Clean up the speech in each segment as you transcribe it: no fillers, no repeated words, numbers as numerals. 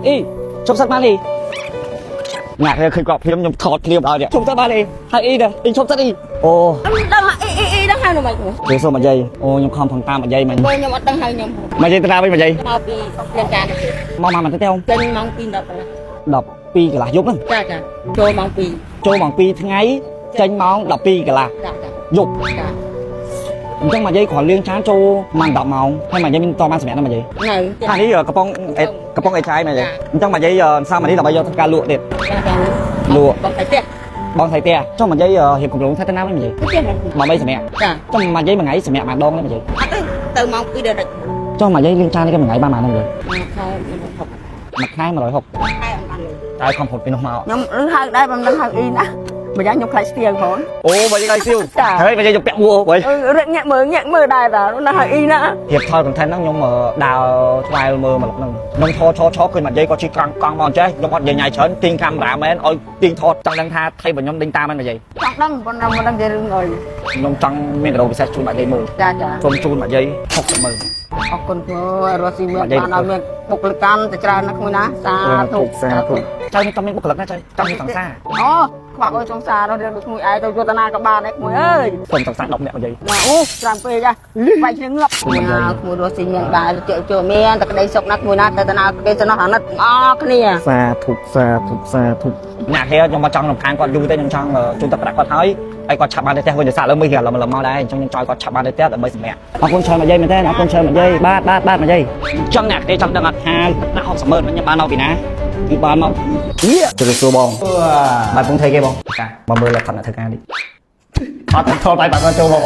ý chụp sát ba đi ngạc rồi khi cọp phim nhom thọt liềm vào vậy chụp sát ba đi hai y nè đi chụp sát đi ô đang y đang hai rồi mày để số mà dây ô nhom không thằng ta mà dây mình tôi nhom đang hai nhom mà dây ta với mà dây mau pi lên tràn mau mà mình thấy không chân mong pi đọc pi cả là giúp lắm cha trôi mong pi trôi bằng pi tháng ấy tranh mong đọc pi cả là dục chẳng mà dây còn liên trán trôi màn đọc màu hay mà dây mình to ban sẹo nó mà vậy hai cái giờ cặp bông ai trai mà vậy chẳng mà dây giờ sao mà đi là bây giờ tất cả lụa đẹp lụa bong thầy tia cho mà dây hiệp cùng lũng thấy tên nào vậy mà bây sẹo cho mà dây mà ngày sẹo mà đôn đấy mà vậy từ mong pi được cho mà dây liên trán cái mà ngày ba màn không vậy mặt hai mà đổi học tại không hụt bên màu nhom hai đây bằng đang hai y nè bây giờ nhom khai tiền thôi ô bây giờ khai siêu thấy bây giờ chụp kẹo mua vậy nhẹ mơ đài là nó hai y nè hiệp thôi còn thấy nó nhom mà đào vài mơ mà nông cho khơi mặt dây có chỉ con mòn chơi nhom còn về nhảy chớn tiên cam đã mấy ôi tiên thọt trong đang tha thay vào nhom đinh tam anh mà vậy trong con đang chơi rồi nhom trong miền đầu bị sát chun mặt dây mờ chun mặt dây học mờ អរគុណគ្រូរស់ស៊ីមានបានឲ្យមានបុគ្គលិកកម្មទៅច្រើនណាស់មួយណាសាធុចៅនេះតំមានបុគ្គលិកណាចៅចង់មានសង្សារអូខ្វះអើយសង្សារនោះរឿងដូចមួយឯងទៅយន្តនាក៏បានដែរមួយអើយសុំសង្សារ10នាក់មកយាយអូច្រើនពេកចាវាយគ្នាងាប់ណាក្មួយរស់ស៊ីមានដែរចូលមានតែក្តីសុខណាស់មួយណាទៅណាគេទៅនោះអាណិតអរគ្នាសាធុអ្នកហេខ្ញុំមកចង់រំខានគាត់យូរទេខ្ញុំចង់ជួយទឹកប្រាក់គាត់ហើយហើយគាត់ឆាប់បានទៅផ្ទះវិញសាក់លើមើលលំមកដែរអញ្ចឹងខ្ញុំចង់គាត់ឆាប់បានទៅផ្ទះដើម្បីសម្រាប់អរគុណច្រើនមកយាយមែនទេអរគុណច្រើនមកយាយបាទមកយាយចង់អ្នកទេចង់ដឹងអត់ថាដាក់60,000ខ្ញុំបានមកពីណាគឺបានមកជិះសួរបងបាទពងថៃគេបងមកមើលលក្ខណៈធ្វើការនេះអត់ថតបាយបាទចូលបង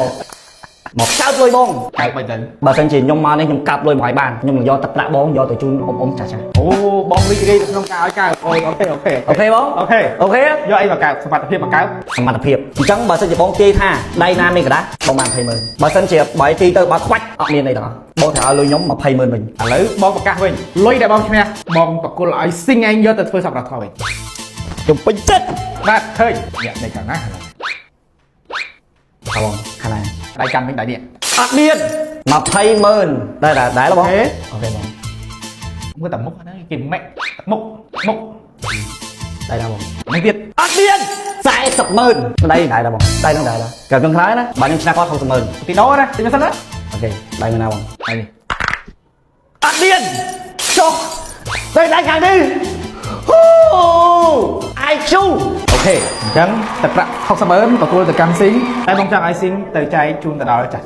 មកចោតលុយបងកែមិនទៅបើសិនជាខ្ញុំមកនេះខ្ញុំកាប់លុយមកឲ្យបានខ្ញុំនឹងយកទឹកប្រាក់បងយកទៅជូនអ៊ំចាអូបងរីករាយក្នុងការឲ្យកែអូខេបងអូខេយកអីមកកែសមត្ថភាពមកកែសមត្ថភាពអញ្ចឹងបើសិនជាបងទាយថាដៃណាមានក្រដាស់បងបាន20,000បើសិនជាបើទីទៅបើខ្វាច់អត់មានអីទាំងអស់បងត្រូវឲ្យលុយខ្ញុំ20,000វិញឥឡូវបងប្រកាសវិញលុយដែលបងឈ្នះបងបកគលឲ្យស៊ីងឯងយកទៅធ្វើសម្រាប់ថតវិញខ្ញុំពេញចិត្តបាទឃើញអ្នកនេះខាងណាបងខាងណាដៃកាន់វិញដៃនេះអត់មាន20,000ដែរដែរបងអូខេបងមើលតែមុខហ្នឹងគេម៉ែមុខដៃណាបងនេះទៀតអត់មាន40,000ដៃដែរបងដៃហ្នឹងដែរកើក្នុងក្រោយណាបើខ្ញុំឈ្នះគាត់60,000ពីដោណាទីមិនសិនណាអូខេដៃណាបងដៃនេះអត់មានចុះដៃខាងនេះអាយជូអូខេអញ្ចឹងទឹកប្រាក់60,000បកគលទៅកម្មស៊ីងតែបងចង់ឲ្យស៊ីងទៅចែកជូនទៅដល់ចាស់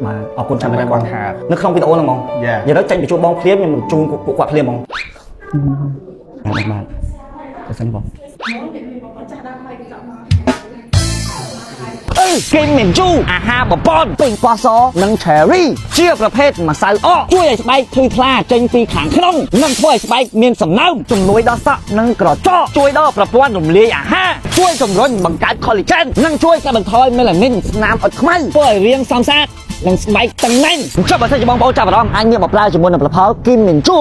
បាទអរគុណចាំតែគាត់ថានៅក្នុងវីដេអូហ្នឹងហ្មងនិយាយទៅចេញទៅជួបបងភ្លាមខ្ញុំជូនពួកគាត់ភ្លាមហ្មងបាទទៅសិនបងគីមមិនជូអាហារបបនពេញប៉ោះសនិង cherry ជាប្រភេទម្សៅអកជួយឲ្យស្បែកភ្លឺថ្លាចេញពីខាងក្នុងនិងធ្វើឲ្យស្បែកមានសំណើមជំនួយដល់សក់និងក្រចកជួយដល់ប្រព័ន្ធរំលាយអាហារជួយជំរុញបង្កើត collagen និងជួយកាត់បន្ថយ melanin ស្នាមអុចខ្មៅធ្វើឲ្យរាងសមស្អាតនិងស្បែកតឹងណែនចុះបើសិនជាបងប្អូនចាប់អារម្មណ៍អាចងាកមកប្រើជាមួយនឹងផលិតផលគីមមិនជូ